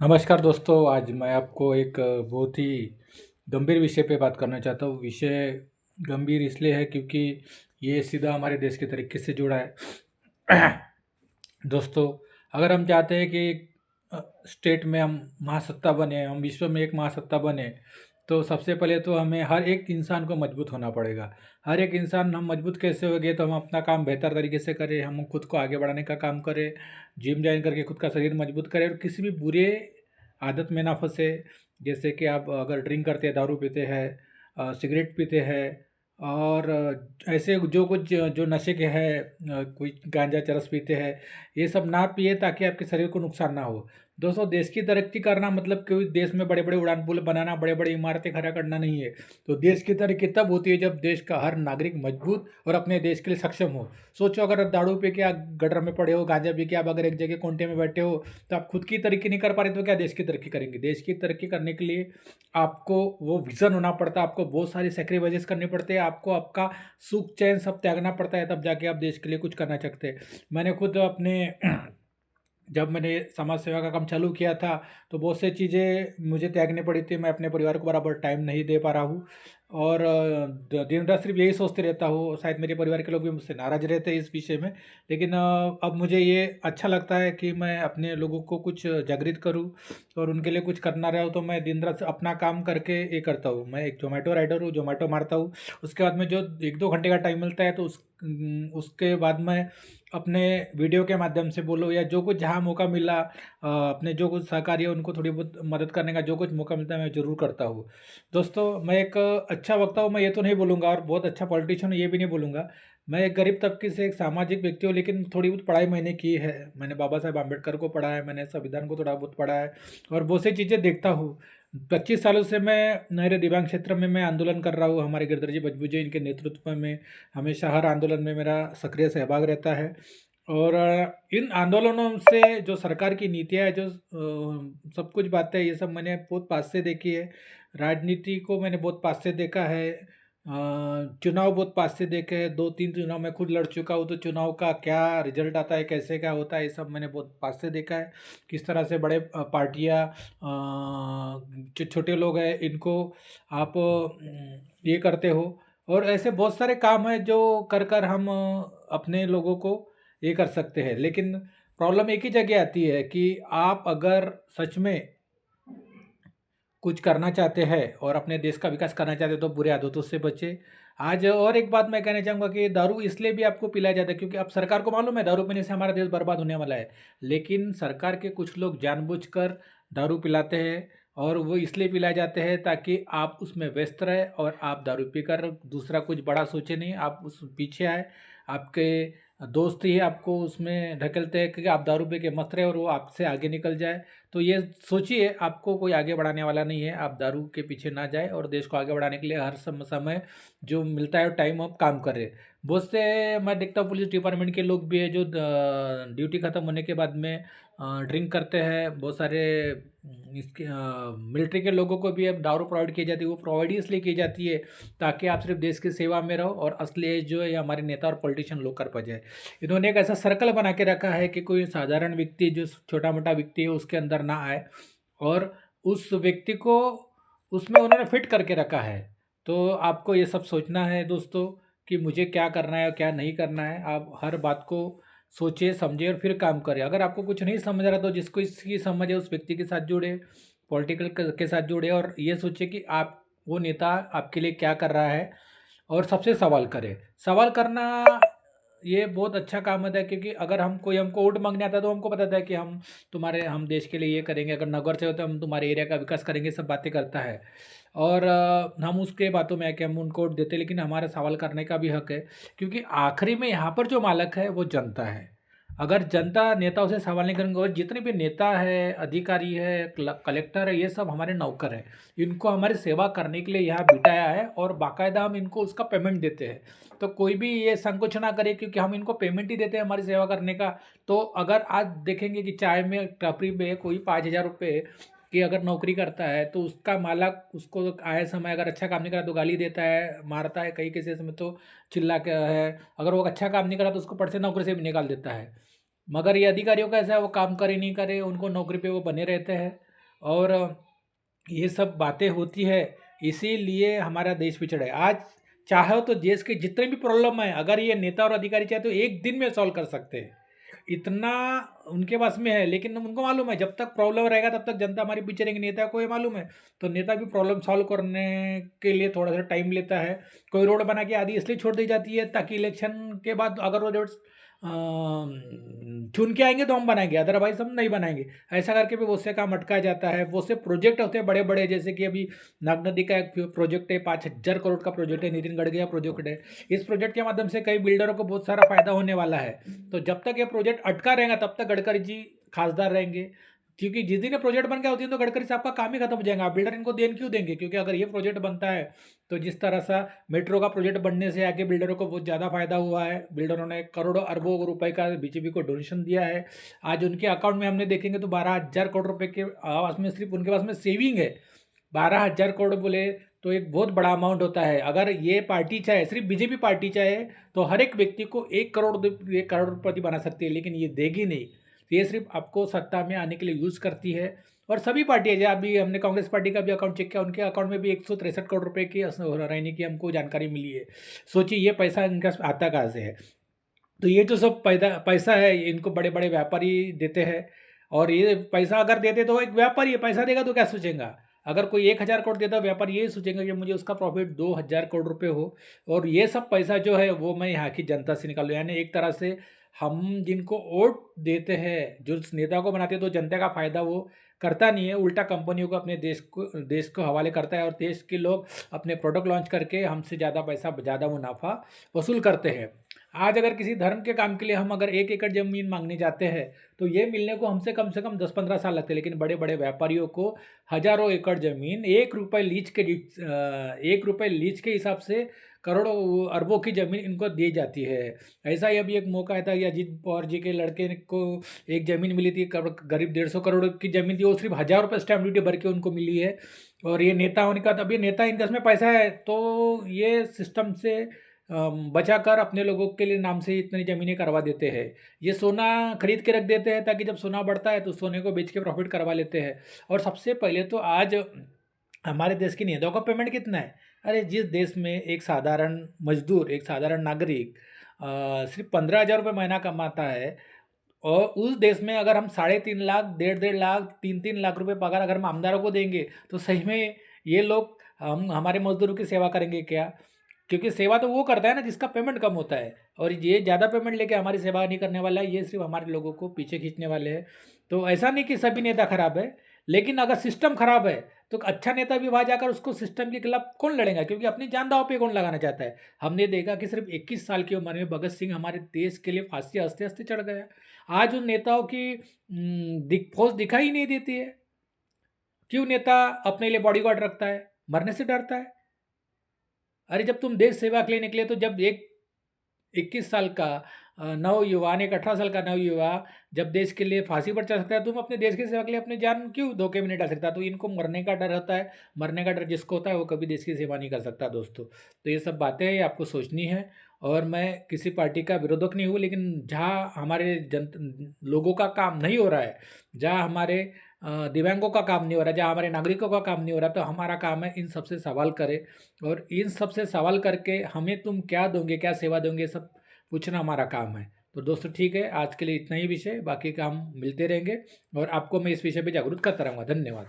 नमस्कार दोस्तों, आज मैं आपको एक बहुत ही गंभीर विषय पे बात करना चाहता हूँ। विषय गंभीर इसलिए है क्योंकि ये सीधा हमारे देश के तरीके से जुड़ा है। दोस्तों, अगर हम चाहते हैं कि स्टेट में हम महासत्ता बने, हम विश्व में एक महासत्ता बने, तो सबसे पहले तो हमें हर एक इंसान को मजबूत होना पड़ेगा। हर एक इंसान हम मजबूत कैसे होंगे, तो हम अपना काम बेहतर तरीके से करें, हम खुद को आगे बढ़ाने का काम करें, जिम ज्वाइन करके खुद का शरीर मजबूत करें और किसी भी बुरे आदत में ना फंसे। जैसे कि आप अगर ड्रिंक करते हैं, दारू पीते हैं, सिगरेट पीते हैं और ऐसे जो कुछ जो नशे के हैं, कोई गांजा चरस पीते हैं, ये सब ना पिए ताकि आपके शरीर को नुकसान ना हो। दोस्तों, देश की तरक्की करना मतलब कोई देश में बड़े बड़े उड़ान पुल बनाना, बड़े बड़े इमारतें खड़ा करना नहीं है। तो देश की तरक्की तब होती है जब देश का हर नागरिक मजबूत और अपने देश के लिए सक्षम हो। सोचो, अगर आप दारू पी के आप गटर में पड़े हो, गांजा पी के आप अगर एक जगह कोंटे में बैठे हो, तो आप खुद की तरक्की नहीं कर पा रहे तो क्या देश की तरक्की करेंगे? देश की तरक्की करने के लिए आपको वो विज़न होना पड़ता है, आपको बहुत सारी सैक्रिफाइसेस करने पड़ते हैं, आपको आपका सुख चैन सब त्यागना पड़ता है, तब जाके आप देश के लिए कुछ करना चाहते हैं। मैंने खुद अपने जब मैंने समाज सेवा का काम चालू किया था, तो बहुत सी चीज़ें मुझे त्यागनी पड़ी थी। मैं अपने परिवार को बराबर टाइम नहीं दे पा रहा हूँ और दिन रात सिर्फ यही सोचते रहता हूँ। शायद मेरे परिवार के लोग भी मुझसे नाराज़ रहते हैं इस विषय में, लेकिन अब मुझे ये अच्छा लगता है कि मैं अपने लोगों को कुछ जागृत करूँ और उनके लिए कुछ करना रहा हूँ। तो मैं दिन रात अपना काम करके ये करता हूँ। मैं एक ज़ोमैटो राइडर हूँ, ज़ोमैटो मारता हूँ। उसके बाद में जो 1-2 घंटे का टाइम मिलता है, तो उसके बाद मैं अपने वीडियो के माध्यम से बोलो या जो कुछ जहाँ मौका मिला, अपने जो कुछ सहकारी है उनको थोड़ी बहुत मदद करने का जो कुछ मौका मिलता है मैं ज़रूर करता हूँ। दोस्तों, मैं एक अच्छा वक्ता हूँ, मैं ये तो नहीं बोलूँगा, और बहुत अच्छा पॉलिटिशियन हूँ ये भी नहीं बोलूँगा। मैं एक गरीब तबके से एक सामाजिक व्यक्ति हूँ, लेकिन थोड़ी बहुत पढ़ाई मैंने की है। मैंने बाबा साहेब आम्बेडकर को पढ़ा है, मैंने संविधान को थोड़ा बहुत पढ़ा है और बहुत सी चीज़ें देखता हूँ। 25 सालों से मैं मेरे दिव्यांग क्षेत्र में मैं आंदोलन कर रहा हूँ। हमारे गिरधर जी बजबू जी, इनके नेतृत्व में हमेशा हर आंदोलन में मेरा सक्रिय सहभाग रहता है। और इन आंदोलनों से जो सरकार की नीतियाँ है, जो सब कुछ बातें, ये सब मैंने बहुत पास से देखी है। राजनीति को मैंने बहुत पास से देखा है। चुनाव बहुत पास से देखे हैं। 2-3 चुनाव मैं खुद लड़ चुका हूँ, तो चुनाव का क्या रिजल्ट आता है, कैसे क्या होता है, ये सब मैंने बहुत पास से देखा है। किस तरह से बड़े पार्टियाँ, जो छोटे लोग हैं, इनको आप ये करते हो। और ऐसे बहुत सारे काम हैं जो कर कर हम अपने लोगों को ये कर सकते हैं। लेकिन प्रॉब्लम एक ही जगह आती है कि आप अगर सच में कुछ करना चाहते हैं और अपने देश का विकास करना चाहते हैं, तो बुरे आदतों से बचें। आज और एक बात मैं कहना चाहूँगा कि दारू इसलिए भी आपको पिलाया जाता है क्योंकि अब सरकार को मालूम है दारू पीने से हमारा देश बर्बाद होने वाला है। लेकिन सरकार के कुछ लोग जानबूझकर दारू पिलाते हैं और वो इसलिए पिलाए जाते हैं ताकि आप उसमें व्यस्त रहें और आप दारू पीकर दूसरा कुछ बड़ा सोचे नहीं, आप उस पीछे आए। आपके दोस्त ही आपको उसमें ढकेलते हैं कि आप दारू पी के मस्त रहे और वो आपसे आगे निकल जाए। तो ये सोचिए, आपको कोई आगे बढ़ाने वाला नहीं है। आप दारू के पीछे ना जाए और देश को आगे बढ़ाने के लिए हर समय जो मिलता है टाइम आप काम करें। बहुत से मैं देखता हूँ पुलिस डिपार्टमेंट के लोग भी है जो ड्यूटी ख़त्म होने के बाद में ड्रिंक करते हैं। बहुत सारे इसके मिलिट्री के लोगों को भी अब दारू प्रोवाइड की जाती है। वो प्रोवाइड ही इसलिए की जाती है ताकि आप सिर्फ देश की सेवा में रहो और असली एज जो है ये हमारे नेता और पॉलिटिशियन लोग कर पाए जाए। इन्होंने एक ऐसा सर्कल बना के रखा है कि कोई साधारण व्यक्ति जो छोटा मोटा व्यक्ति है उसके अंदर ना आए और उस व्यक्ति को उसमें उन्होंने फिट करके रखा है। तो आपको ये सब सोचना है दोस्तों कि मुझे क्या करना है और क्या नहीं करना है। आप हर बात को सोचिए, समझिए और फिर काम करें। अगर आपको कुछ नहीं समझ रहा तो जिसको इसकी समझ है उस व्यक्ति के साथ जुड़े, पॉलिटिकल के साथ जुड़े और ये सोचिए कि आप वो नेता आपके लिए क्या कर रहा है और सबसे सवाल करें। सवाल करना ये बहुत अच्छा काम होता है क्योंकि अगर हमको वोट मांगने आता है तो हमको पता था कि हम देश के लिए ये करेंगे, अगर नगर से होता है हम तुम्हारे एरिया का विकास करेंगे, सब बातें करता है। और हम उसके बातों में आके हम उनको वोट देते, लेकिन हमारा सवाल करने का भी हक है क्योंकि आखिरी में यहाँ पर जो मालक है वो जनता है। अगर जनता नेताओं से सवाल नहीं करेंगे, और जितने भी नेता है, अधिकारी है, कलेक्टर है, ये सब हमारे नौकर हैं। इनको हमारी सेवा करने के लिए यहाँ बिठाया है और बाकायदा हम इनको उसका पेमेंट देते हैं। तो कोई भी ये संकोच ना करे क्योंकि हम इनको पेमेंट ही देते हैं हमारी सेवा करने का। तो अगर आज देखेंगे कि चाय में टपरी पे कोई 5,000 रुपये की अगर नौकरी करता है, तो उसका मालक उसको आए समय अगर अच्छा काम नहीं करा तो गाली देता है, मारता है, कई केसेस में तो चिल्ला के है। अगर वो अच्छा काम नहीं करा तो उसको पट से नौकरी से भी निकाल देता है। मगर ये अधिकारियों का ऐसा है, वो काम करे नहीं करे उनको नौकरी पे वो बने रहते हैं। और ये सब बातें होती है, इसीलिए हमारा देश पिछड़ा है। आज चाहो तो देश के जितने भी प्रॉब्लम है, अगर ये नेता और अधिकारी चाहे तो एक दिन में सॉल्व कर सकते हैं, इतना उनके पास में है। लेकिन उनको मालूम है जब तक प्रॉब्लम रहेगा तब तक जनता हमारी पीछे रहेंगे, नेता को ये मालूम है। तो नेता भी प्रॉब्लम सॉल्व करने के लिए थोड़ा सा टाइम लेता है। कोई रोड बना के आधी इसलिए छोड़ दी जाती है ताकि इलेक्शन के बाद अगर वो रोड चुन के आएंगे तो हम बनाएंगे, अदरवाइज हम नहीं बनाएंगे। ऐसा करके भी वो से काम अटका जाता है। वो से प्रोजेक्ट होते हैं बड़े बड़े, जैसे कि अभी नाग नदी का एक प्रोजेक्ट है, 5,000 करोड़ का प्रोजेक्ट है, नितिन गडकरी का प्रोजेक्ट है। इस प्रोजेक्ट के माध्यम से कई बिल्डरों को बहुत सारा फायदा होने वाला है। तो जब तक ये प्रोजेक्ट अटका रहेगा तब तक गडकरी जी खासदार रहेंगे, क्योंकि जिस दिन ये प्रोजेक्ट बन गया होती है तो गडकरी साहब का काम ही खत्म हो जाएगा। बिल्डर इनको देन क्यों देंगे? क्योंकि अगर ये प्रोजेक्ट बनता है तो जिस तरह सा मेट्रो का प्रोजेक्ट बनने से आके बिल्डरों को बहुत ज़्यादा फायदा हुआ है। बिल्डरों ने करोड़ों अरबों रुपए का बीजेपी को डोनेशन दिया है। आज उनके अकाउंट में हमने देखेंगे तो 12,000 करोड़ रुपए के आवास में सिर्फ उनके पास में सेविंग है। 12,000 करोड़ बोले तो एक बहुत बड़ा अमाउंट होता है। अगर ये पार्टी चाहे, सिर्फ बीजेपी पार्टी चाहे तो हर एक व्यक्ति को 1 करोड़पति बना सकती है, लेकिन ये देगी नहीं। ये सिर्फ आपको सत्ता में आने के लिए यूज़ करती है। और सभी पार्टियाँ, जैसे अभी हमने कांग्रेस पार्टी का भी अकाउंट चेक किया, उनके अकाउंट में भी 163 करोड़ रुपए की रहने की हमको जानकारी मिली है। सोचिए ये पैसा इनका आता कहाँ से है। तो ये जो सब पैसा है इनको बड़े बड़े व्यापारी देते हैं। और ये पैसा अगर देते तो एक व्यापारी पैसा देगा तो क्या सोचेगा? अगर कोई 1,000 करोड़ देता है, व्यापारी ये सोचेगा कि मुझे उसका प्रॉफिट 2,000 करोड़ रुपए हो। और ये सब पैसा जो है वो मैं यहाँ की जनता से निकालूँ। यानी एक तरह से हम जिनको वोट देते हैं, जो नेता को बनाते हैं, तो जनता का फायदा वो करता नहीं है, उल्टा कंपनियों को अपने देश को हवाले करता है। और देश के लोग अपने प्रोडक्ट लॉन्च करके हमसे ज़्यादा पैसा, ज़्यादा मुनाफा वसूल करते हैं। आज अगर किसी धर्म के काम के लिए हम अगर 1 एकड़ ज़मीन मांगने जाते हैं तो ये मिलने को हमसे कम से कम 10-15 साल लगते हैं। लेकिन बड़े बड़े व्यापारियों को हजारों एकड़ ज़मीन 1 रुपये लीज के हिसाब से करोड़ों अरबों की ज़मीन इनको दी जाती है। ऐसा ही अभी एक मौका आया था कि अजीत पवार जी के लड़के को एक ज़मीन मिली थी, करीब 150 करोड़ की ज़मीन थी, वो सिर्फ 1,000 रुपये स्टैम्प ड्यूटी भर के उनको मिली है। और ये नेता होने का, तभी नेता इनके में पैसा है तो ये सिस्टम से बचाकर अपने लोगों के लिए नाम से इतनी ज़मीनें करवा देते हैं। ये सोना खरीद के रख देते हैं ताकि जब सोना बढ़ता है तो सोने को बेच के प्रॉफिट करवा लेते हैं। और सबसे पहले तो आज हमारे देश की नेताओं का पेमेंट कितना है? अरे जिस देश में एक साधारण मजदूर, एक साधारण नागरिक सिर्फ 15,000 रुपये महीना कमाता है, और उस देश में अगर हम 3.5 लाख, 1.5 लाख, 3-3 लाख रुपए पगार अगर हम आमदारों को देंगे तो सही में ये लोग हम हमारे मजदूरों की सेवा करेंगे क्या? क्योंकि सेवा तो वो करता है ना जिसका पेमेंट कम होता है। और ये ज़्यादा पेमेंट लेके हमारी सेवा नहीं करने वाला है, ये सिर्फ हमारे लोगों को पीछे खींचने वाले हैं। तो ऐसा नहीं कि सभी नेता खराब है, लेकिन अगर सिस्टम खराब है तो अच्छा नेता भी वहाँ जाकर उसको सिस्टम के खिलाफ कौन लड़ेगा? क्योंकि अपनी जान दांव पे कौन लगाना चाहता है? हमने देखा कि सिर्फ 21 साल की उम्र में भगत सिंह हमारे देश के लिए फांसी हंसते हंसते चढ़ गया। आज उन नेताओं की फौज दिखाई नहीं देती है। क्यों? नेता अपने लिए बॉडीगार्ड रखता है, मरने से डरता है। अरे जब तुम देश सेवा के लिए निकले तो जब एक 21 साल का नवयुवा ने, एक 18 साल का नवयुवा जब देश के लिए फांसी पर चढ़ सकता है, तुम अपने देश की सेवा के लिए अपनी जान क्यों धोखे में नहीं डाल सकता? तो इनको मरने का डर होता है। मरने का डर जिसको होता है वो कभी देश की सेवा नहीं कर सकता दोस्तों। तो ये सब बातें हैं, आपको सोचनी है। और मैं किसी पार्टी का विरोधक नहीं हूँ, लेकिन जहाँ हमारे लोगों का काम नहीं हो रहा है, जहाँ हमारे दिव्यांगों का काम नहीं हो रहा, जहाँ हमारे नागरिकों का काम नहीं हो रहा, तो हमारा काम है इन सबसे सवाल करें। और इन सबसे सवाल करके हमें तुम क्या दोगे, क्या सेवा दोगे, सब पूछना हमारा काम है। तो दोस्तों ठीक है, आज के लिए इतना ही विषय, बाकी काम मिलते रहेंगे और आपको मैं इस विषय पे जागरूक करता रहूँगा। धन्यवाद।